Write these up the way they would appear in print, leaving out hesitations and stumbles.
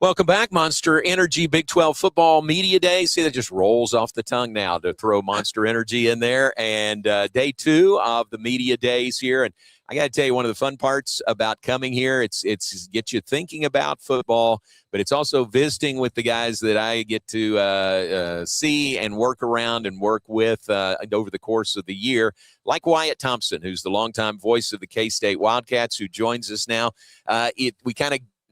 Welcome back, Monster Energy Big 12 Football Media Day. See, that just rolls off the tongue now to throw Monster Energy in there. And day 2 of the media days here. And I got to tell you, one of the fun parts about coming here, it's get you thinking about football, but it's also visiting with the guys that I get to see and work around and work with over the course of the year, like Wyatt Thompson, who's the longtime voice of the K-State Wildcats, who joins us now.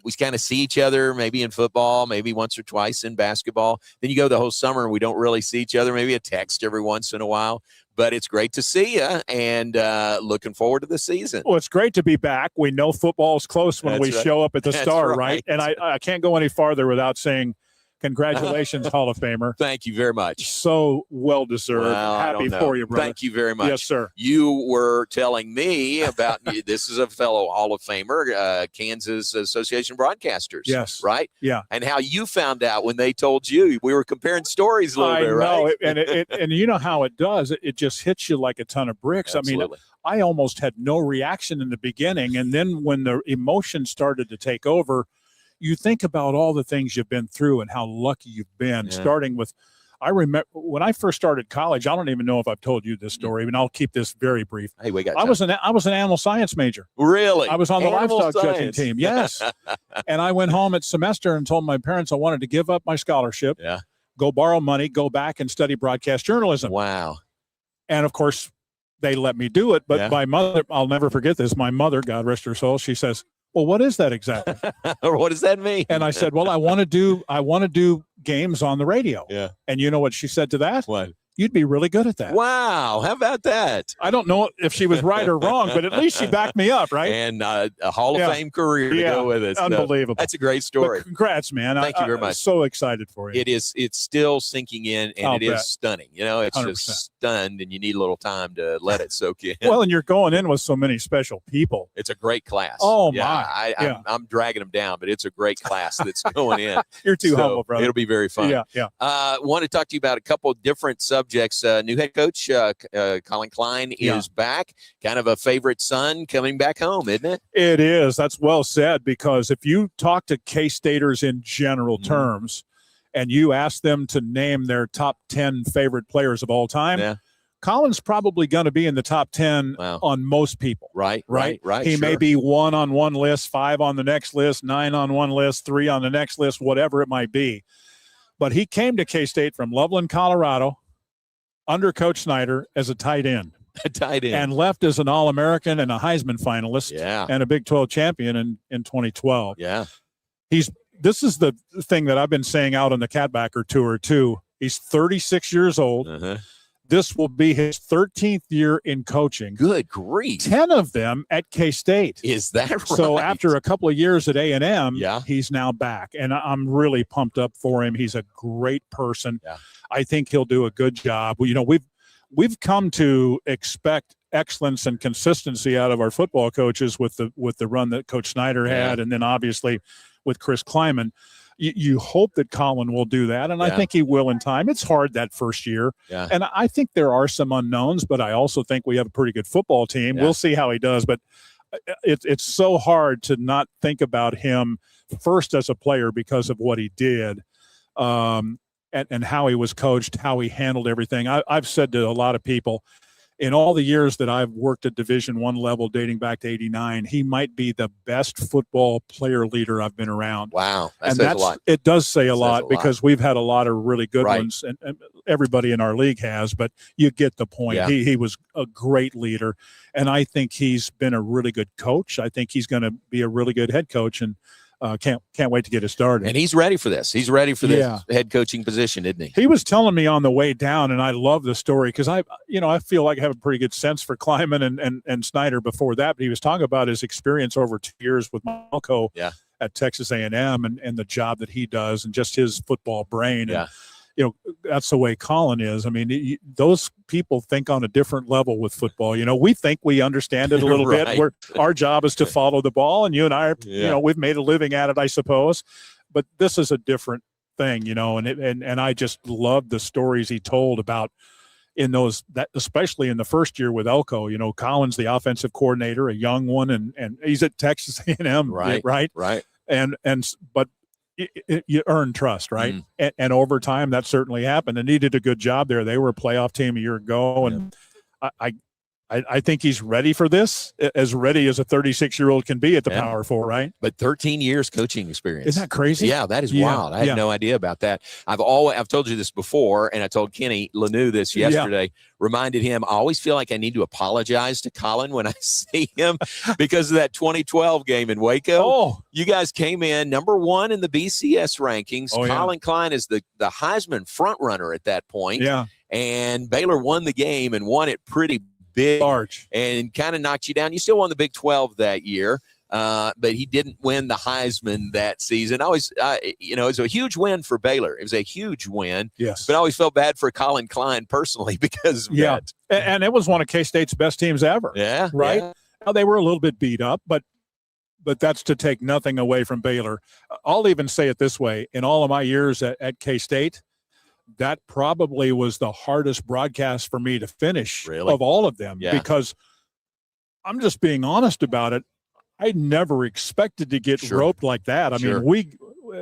We kind of see each other maybe in football, maybe once or twice in basketball. Then you go the whole summer and we don't really see each other, maybe a text every once in a while. But it's great to see you, and looking forward to the season. Well, it's great to be back. We know football is close when we show up at the Star, right? And I can't go any farther without saying congratulations, Hall of Famer. Thank you very much. So well-deserved. Well, happy for you, brother. Thank you very much. Yes, sir. You were telling me about this is a fellow Hall of Famer, Kansas Association of Broadcasters. Yes. Right? Yeah. And how you found out when they told you. We were comparing stories a little bit, right? I know. And you know how it does. It just hits you like a ton of bricks. Absolutely. I mean, I almost had no reaction in the beginning. And then when the emotion started to take over, you think about all the things you've been through and how lucky you've been, starting with, I remember when I first started college, I don't even know if I've told you this story, and I'll keep this very brief. Hey, we got I was an animal science major. Really? I was on the Animal livestock science. judging team. Yes. And I went home at semester and told my parents I wanted to give up my scholarship, go borrow money, go back and study broadcast journalism. Wow. And of course, they let me do it. But my mother, I'll never forget this. My mother, God rest her soul, she says, well, what is that exactly? Or what does that mean? And I said, well, I want to do games on the radio. Yeah. And you know what she said to that? What? You'd be really good at that. Wow. How about that? I don't know if she was right or wrong, but at least she backed me up, right? And a Hall of Fame career to go with it. Unbelievable. That's a great story. But congrats, man. Thank you very much. I'm so excited for you. It's still sinking in, and it is stunning. You know, it's 100%. just stunned, and you need a little time to let it soak in. Well, and you're going in with so many special people. It's a great class. Oh, my. I'm dragging them down, but it's a great class that's going in. You're too humble, brother. It'll be very fun. Yeah. Want to talk to you about a couple of different subjects. New head coach Colin Klein is back. Kind of a favorite son coming back home, isn't it? It is. That's well said, because if you talk to K-Staters in general terms and you ask them to name their top 10 favorite players of all time, Colin's probably going to be in the top 10 on most people. Right. He may be 1 on one list, 5 on the next list, 9 on one list, 3 on the next list, whatever it might be. But he came to K-State from Loveland, Colorado, under Coach Snyder as a tight end. And left as an All-American and a Heisman finalist and a Big 12 champion in 2012. Yeah. This is the thing that I've been saying out on the Catbacker Tour, too. He's 36 years old. This will be his 13th year in coaching. Good grief. 10 of them at K-State. Is that right? So after a couple of years at A&M, he's now back. And I'm really pumped up for him. He's a great person. I think he'll do a good job. You know, we've come to expect excellence and consistency out of our football coaches with the run that Coach Snyder had, and then obviously with Chris Kleiman. You hope that Colin will do that, and I think he will in time. It's hard that first year, and I think there are some unknowns, but I also think we have a pretty good football team. We'll see how he does, but it's so hard to not think about him first as a player because of what he did, and how he was coached, how he handled everything. I've said to a lot of people, in all the years that I've worked at Division I level dating back to '89, he might be the best football player leader I've been around. Wow. That says a lot. It does say a lot because we've had a lot of really good ones, and everybody in our league has, but you get the point. He was a great leader, and I think he's been a really good coach. I think he's going to be a really good head coach, and can't wait to get it started. And he's ready for this. He's ready for this head coaching position, isn't he? He was telling me on the way down, and I love the story because I feel like I have a pretty good sense for Kleiman and Snyder before that. But he was talking about his experience over 2 years with Waco at Texas A&M and the job that he does and just his football brain. And, you know, that's the way Colin is. I mean, those people think on a different level with football. You know, we think we understand it a little bit. Our job is to follow the ball, and you and I, you know, we've made a living at it, I suppose. But this is a different thing, you know, and I just love the stories he told about in those, that especially in the first year with Elko. You know, Colin's the offensive coordinator, a young one, and he's at Texas A&M, right? Right. But you earn trust, right? And over time, that certainly happened. And he did a good job there. They were a playoff team a year ago, and I think he's ready for this, as ready as a 36-year-old can be at the Power Four, right? But 13 years coaching experience. Isn't that crazy? Yeah, that is wild. I had no idea about that. I've told you this before, and I told Kenny Lanou this yesterday, reminded him, I always feel like I need to apologize to Colin when I see him because of that 2012 game in Waco. Oh. You guys came in number 1 in the BCS rankings. Colin Klein is the Heisman front runner at that point. Yeah. And Baylor won the game and won it pretty big, large, and kind of knocked you down. You still won the Big 12 that year, but he didn't win the Heisman that season. It was a huge win for Baylor. It was a huge win. Yes, but I always felt bad for Colin Klein personally because of that. And it was one of K-State's best teams ever. Yeah, right. Yeah. Now, they were a little bit beat up, but that's to take nothing away from Baylor. I'll even say it this way: in all of my years at K-State, that probably was the hardest broadcast for me to finish of all of them, because I'm just being honest about it. I never expected to get roped like that. I mean, we,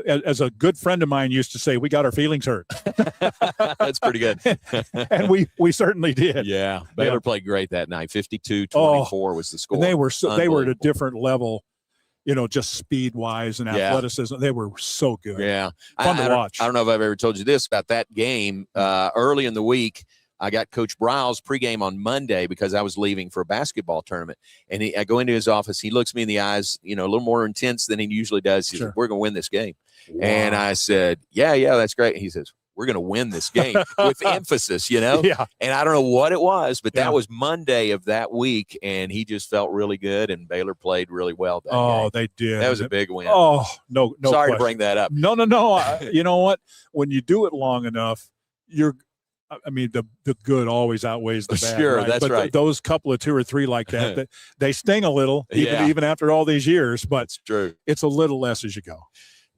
as a good friend of mine used to say, we got our feelings hurt. That's pretty good. And we certainly did. Yeah. Baylor played great that night. 52-24 was the score. And they were at a different level. Just speed-wise and athleticism. They were so good. Yeah. Fun to watch. I don't know if I've ever told you this about that game. Early in the week, I got Coach Brow's pregame on Monday because I was leaving for a basketball tournament. And I go into his office. He looks me in the eyes, a little more intense than he usually does. He said, "We're going to win this game." Wow. And I said, yeah, that's great. And he says, "We're going to win this game," with emphasis, Yeah. And I don't know what it was, but that was Monday of that week, and he just felt really good, and Baylor played really well that game. They did. That was a big win. Oh, no Sorry question. to bring that up. No. You know what? When you do it long enough, the good always outweighs the bad. Sure, right? that's right. Those couple of 2 or 3 like that, they sting a little, even after all these years, but it's true. It's a little less as you go.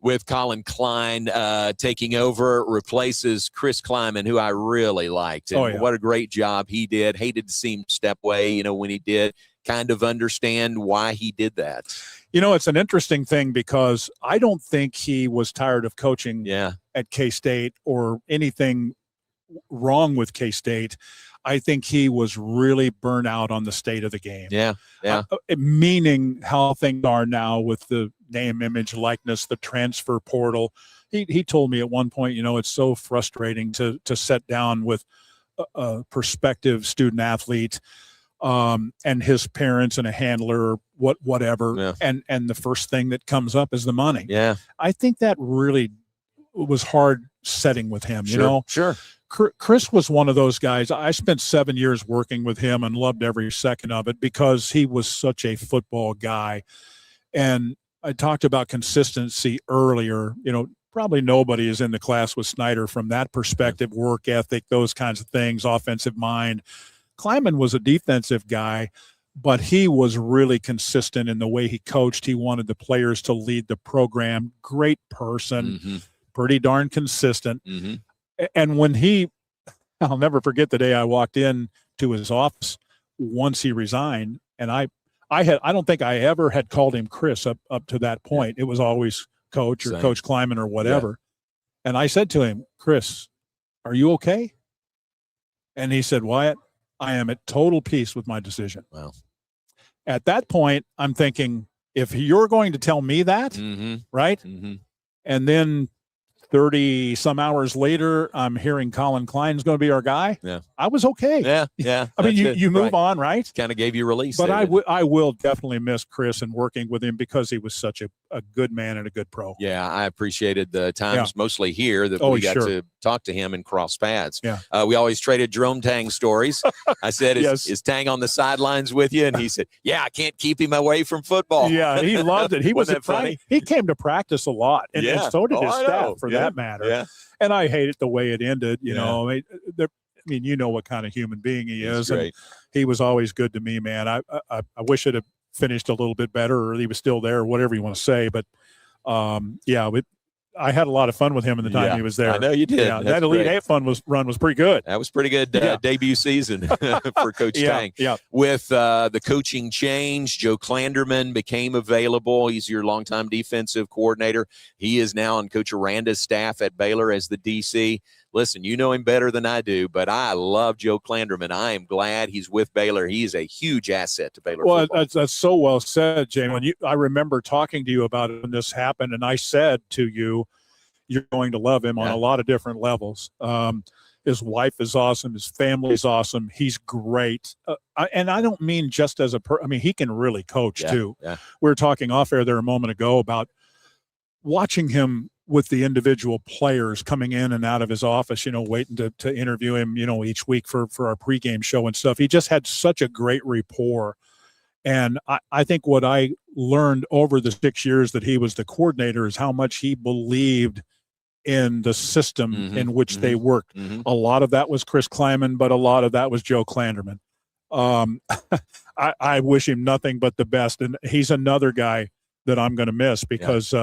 With Colin Klein taking over, replaces Chris Kleiman, who I really liked. And what a great job he did. Hated to see him step away, when he did. Kind of understand why he did that. It's an interesting thing because I don't think he was tired of coaching at K-State or anything wrong with K-State. I think he was really burnt out on the state of the game. Yeah. Meaning how things are now with the name, image, likeness, the transfer portal. He told me at one point, it's so frustrating to sit down with a prospective student athlete and his parents and a handler, whatever. And the first thing that comes up is the money. Yeah. I think that really was hard setting with him, Sure. Chris was one of those guys. I spent 7 years working with him and loved every second of it because he was such a football guy. And I talked about consistency earlier. Probably nobody is in the class with Snyder from that perspective, work ethic, those kinds of things, offensive mind. Kleiman was a defensive guy, but he was really consistent in the way he coached. He wanted the players to lead the program. Great person, pretty darn consistent. And when I'll never forget the day I walked in to his office once he resigned, and I don't think I ever had called him Chris up to that point. It was always Coach or Coach Kleiman or whatever. Yeah. And I said to him, "Chris, are you okay?" And he said, "Wyatt, I am at total peace with my decision." Wow. At that point, I'm thinking, if you're going to tell me that, right? And then 30 some hours later, I'm hearing Colin Klein's going to be our guy. Yeah. I was okay. Yeah. I mean, you move on, right? Kind of gave you release. But I will definitely miss Chris and working with him because he was such a good man and a good pro. Yeah, I appreciated the times mostly here that we got to talk to him and cross paths. Yeah. We always traded Jerome Tang stories. I said, is Tang on the sidelines with you? And he said, yeah, I can't keep him away from football. Yeah, he loved it. He was funny. He came to practice a lot, and so did his staff for that matter. Yeah. And I hate it the way it ended. You know, I mean, you know what kind of human being he is. Great. And he was always good to me, man. I wish it had finished a little bit better, or he was still there, or whatever you want to say. But I had a lot of fun with him in the time he was there. I know you did. Yeah, that Elite Eight run was pretty good. That was pretty good debut season for Coach Tang. Yeah. With the coaching change, Joe Klanderman became available. He's your longtime defensive coordinator. He is now on Coach Aranda's staff at Baylor as the DC. Listen, you know him better than I do, but I love Joe Klanderman. I am glad he's with Baylor. He is a huge asset to Baylor football. That's so well said, Jamie. I remember talking to you about it when this happened, and I said to you, you're going to love him on a lot of different levels. His wife is awesome. His family is awesome. He's great. And I don't mean just as I mean, he can really coach too. Yeah. We were talking off air there a moment ago about watching him with the individual players coming in and out of his office, waiting to interview him, each week for our pregame show and stuff. He just had such a great rapport. And I think what I learned over the 6 years that he was the coordinator is how much he believed in the system in which they worked. A lot of that was Chris Kleiman, but a lot of that was Joe Klanderman. I wish him nothing but the best. And he's another guy that I'm going to miss because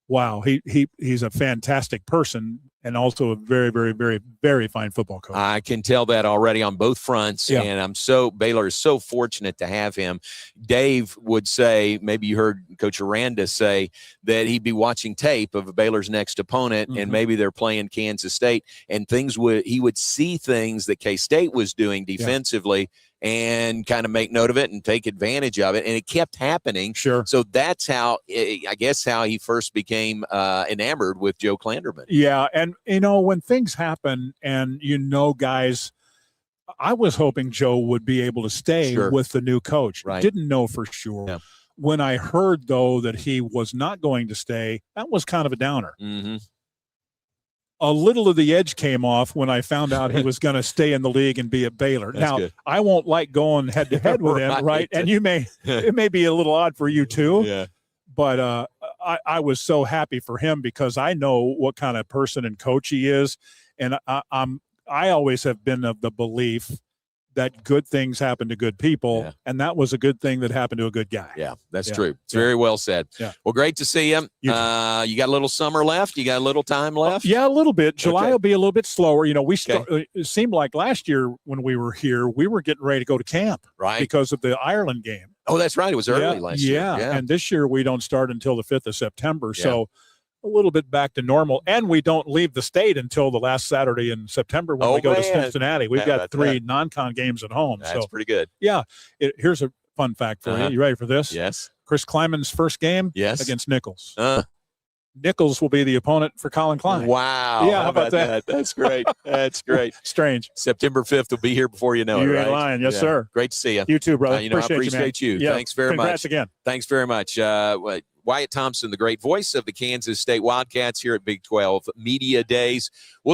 wow, he's a fantastic person and also a very, very, very, very fine football coach. I can tell that already on both fronts, and Baylor is so fortunate to have him. Dave would say, maybe you heard Coach Aranda say, that he'd be watching tape of Baylor's next opponent, and maybe they're playing Kansas State, and he would see things that K-State was doing defensively and kind of make note of it and take advantage of it. And it kept happening. Sure. So that's how he first became enamored with Joe Klanderman. Yeah. And, when things happen and, guys, I was hoping Joe would be able to stay with the new coach. Right. Didn't know for sure. Yeah. When I heard, though, that he was not going to stay, that was kind of a downer. A little of the edge came off when I found out he was going to stay in the league and be at Baylor. Now, good. I won't like going head to head with him, right? And it may be a little odd for you too. Yeah. But I was so happy for him because I know what kind of person and coach he is, and I always have been of the belief that good things happen to good people, and that was a good thing that happened to a good guy. Yeah, that's true. It's very well said. Yeah. Well, great to see you. You got a little summer left? You got a little time left? Yeah, a little bit. July will be a little bit slower. It seemed like last year when we were here, we were getting ready to go to camp because of the Ireland game. Oh, that's right. It was early last year. Yeah, and this year we don't start until the 5th of September. So a little bit back to normal, and we don't leave the state until the last Saturday in September when we go to Cincinnati. We've got 3 non-con games at home. That's pretty good. Yeah. Here's a fun fact for you. You ready for this? Yes. Chris Kleiman's first game against Nichols. Nichols will be the opponent for Colin Klein. Wow. Yeah, how about that? That's great. That's great. Strange. September 5th will be here before you know it, You right? ain't lying. Yes, sir. Great to see you. You too, brother. I appreciate you. Yeah. Thanks very much. Congrats again. Thanks very much. Wyatt Thompson, the great voice of the Kansas State Wildcats here at Big 12 Media Days. We'll